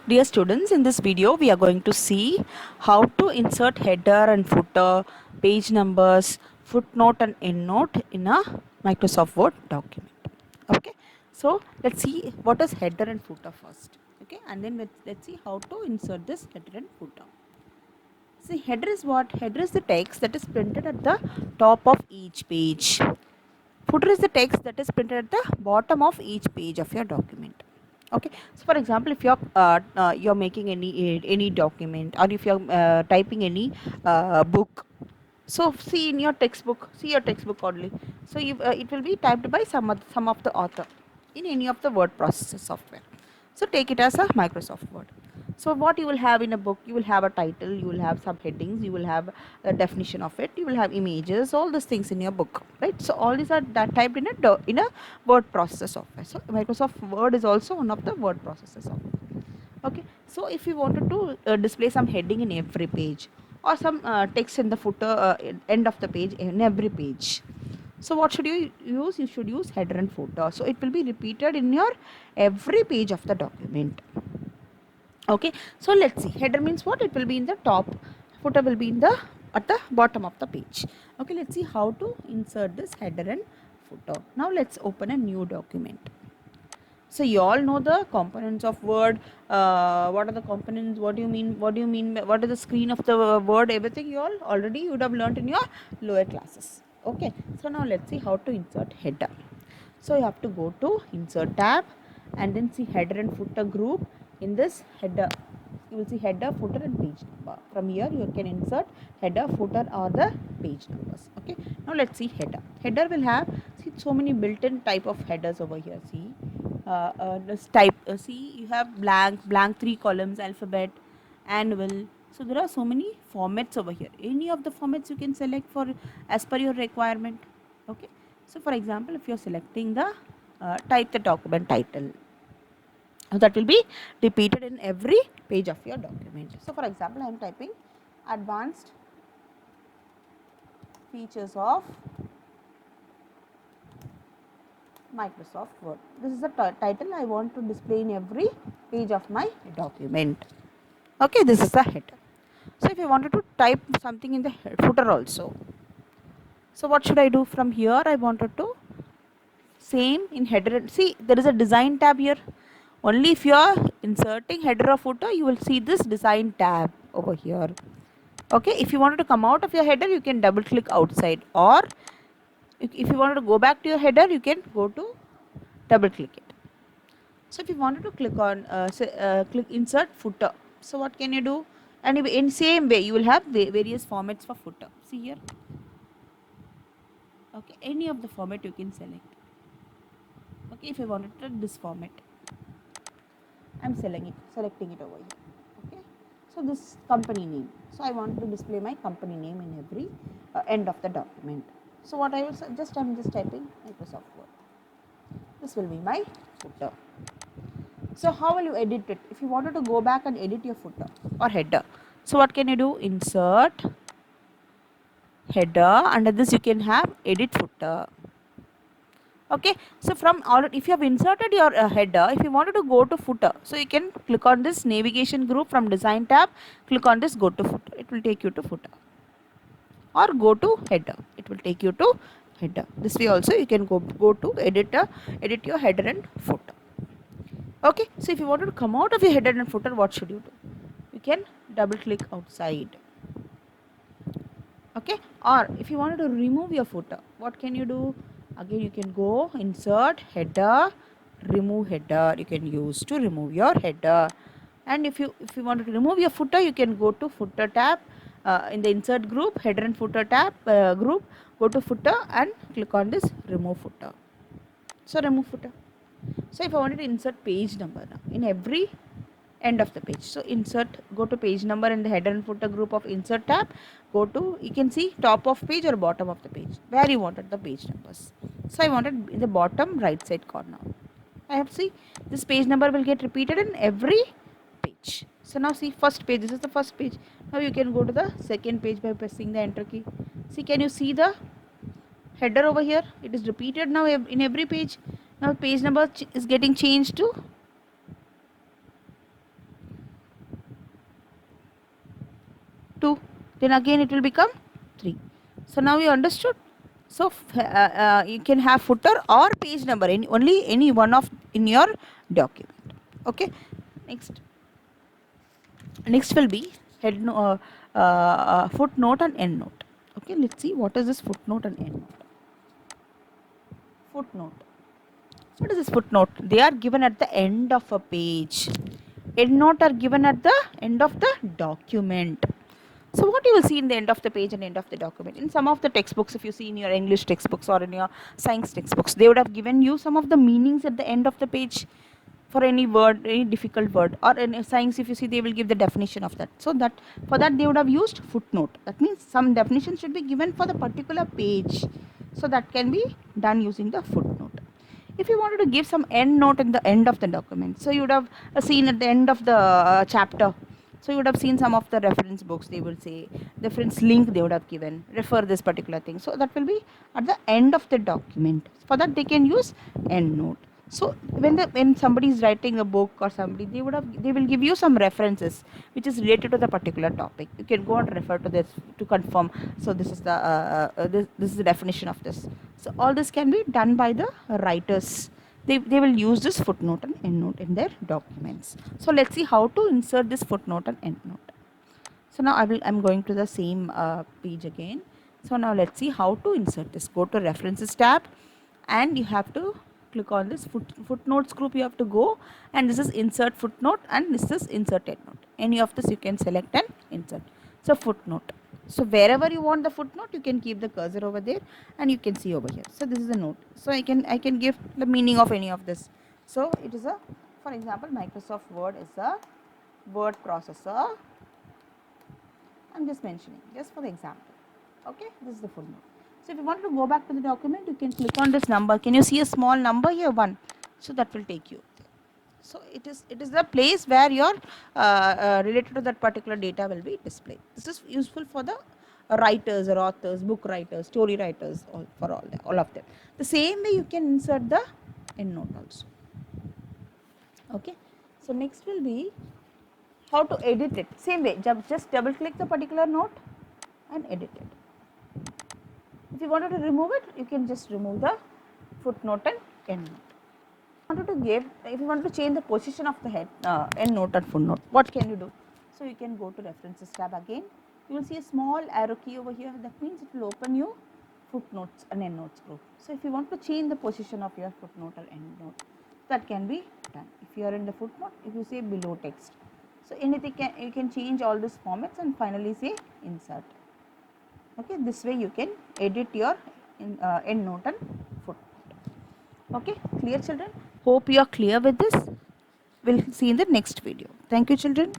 Dear students, in this video we are going to see how to insert header and footer, page numbers, footnote and endnote in a Microsoft Word document. Okay, so let's see what is header and footer first. Okay, and then let's see how to insert this header and footer. See, header is what? Header is the text that is printed at the top of each page. Footer is the text that is printed at the bottom of each page of your document. Okay, so for example, if you're making any document, or if you're typing any book, so see in your textbook, see your textbook only. So it will be typed by some of the author in any of the word processor software. So take it as a Microsoft Word. So what you will have in a book, you will have a title, you will have some headings, you will have a definition of it, you will have images, all these things in your book, right? So all these are typed in a word processor software. So Microsoft Word is also one of the word processor software. Okay, so if you wanted to display some heading in every page, or some text in the footer, end of the page in every page, so what should you use? You should use header and footer. So it will be repeated in your every page of the document. Okay, so let's see, header means what? It will be in the top, footer will be in the at the bottom of the page. Okay, let's see how to insert this header and footer. Now let's open a new document. So you all know the components of Word. What are the components? What do you mean? What do you mean? What is the screen of the Word? Everything you all already you would have learned in your lower classes. Okay. So now let's see how to insert header. So you have to go to Insert tab, and then see header and footer group. In this header, you will see header, footer, and page number. From here you can insert header, footer, or the page numbers. Okay. Now let's see header. Header will have, see, so many built-in type of headers over here. See. This type, see, you have blank 3 columns, alphabet, annual. So there are so many formats over here. Any of the formats you can select for as per your requirement. Okay, so for example, if you're selecting the type the document title, that will be repeated in every page of your document. So for example, I am typing advanced features of Microsoft Word. This is the title I want to display in every page of my document. Okay, this is the header. So if I wanted to type something in the footer also, so what should I do? From here I wanted to same in header. See, there is a design tab here. Only if you are inserting header or footer, you will see this design tab over here. Okay, if you wanted to come out of your header, you can double click outside, or if you wanted to go back to your header, you can go to double click it. So if you wanted to click on click insert footer, so what can you do? And in same way you will have various formats for footer. See here. Okay, any of the format you can select. Okay, if I wanted to this format, I'm selecting it over here. Okay, so this company name. So I want to display my company name in every end of the document. So what I will I'm just typing Microsoft Word. This will be my footer. So how will you edit it? If you wanted to go back and edit your footer or header, so what can you do? Insert header. Under this you can have edit footer. Okay, so from already, if you have inserted your header, if you wanted to go to footer, so you can click on this navigation group from design tab, click on this go to footer, it will take you to footer, or go to header, it will take you to header. This way also you can go to edit your header and footer. Okay, so if you wanted to come out of your header and footer, what should you do? You can double click outside. Okay, or if you wanted to remove your footer, what can you do? Again you can go insert header, remove header, you can use to remove your header. And if you wanted to remove your footer, you can go to footer tab, in the insert group, header and footer tab group, go to footer and click on this remove footer. So remove footer. So if I wanted to insert page number now in every end of the page, so insert, go to page number in the header and footer group of insert tab, go to, you can see top of page or bottom of the page where you wanted the page numbers. So I wanted in the bottom right side corner. I have to see this page number will get repeated in every page. So now see first page, this is the first page. Now you can go to the second page by pressing the enter key. See, can you see the header over here? It is repeated now in every page. Now page number is getting changed to then again it will become 3. So now you understood. So you can have footer or page number, only any one of in your document. Okay. Next will be footnote and endnote. Okay, let's see what is this footnote and endnote. Footnote. What is this footnote? They are given at the end of a page. Endnote are given at the end of the document. So what you will see in the end of the page and end of the document, in some of the textbooks, if you see in your English textbooks or in your science textbooks, they would have given you some of the meanings at the end of the page for any word, any difficult word, or in science, if you see, they will give the definition of that. So that for that they would have used footnote. That means some definition should be given for the particular page. So that can be done using the footnote. If you wanted to give some end note in the end of the document, so you would have seen at the end of the chapter, so you would have seen some of the reference books, they will say reference link they would have given, refer this particular thing. So that will be at the end of the document. For that they can use end note. So when somebody is writing a book or somebody, they will give you some references which is related to the particular topic. You can go and refer to this to confirm. So this is the this is the definition of this. So all this can be done by the writers. They will use this footnote and endnote in their documents. So let's see how to insert this footnote and endnote. So now I'm going to the same page again. So now let's see how to insert this. Go to references tab and you have to click on this footnotes group. You have to go, and this is insert footnote and this is insert endnote. Any of this you can select and insert. So footnote. So wherever you want the footnote, you can keep the cursor over there and you can see over here. So this is a note. So I can give the meaning of any of this. So it is a, for example, Microsoft Word is a word processor. I'm just mentioning, just for the example. Okay, this is the footnote. So if you want to go back to the document, you can click on this number. Can you see a small number here, 1? So that will take you. So it is the place where your related to that particular data will be displayed. This is useful for the writers or authors, book writers, story writers, for all of them. The same way you can insert the endnote also. Okay. So next will be how to edit it. Same way, just double click the particular note and edit it. If you wanted to remove it, you can just remove the footnote and endnote. If you want to change the position of the endnote and footnote, what can you do? So you can go to references tab again. You will see a small arrow key over here. That means it will open you footnotes and endnotes group. So if you want to change the position of your footnote or endnote, that can be done. If you are in the footnote, if you say below text, so anything you can change all these formats and finally say insert. Okay, this way you can edit your endnote and footnote. Okay, clear children? Hope you are clear with this. We'll see in the next video. Thank you children.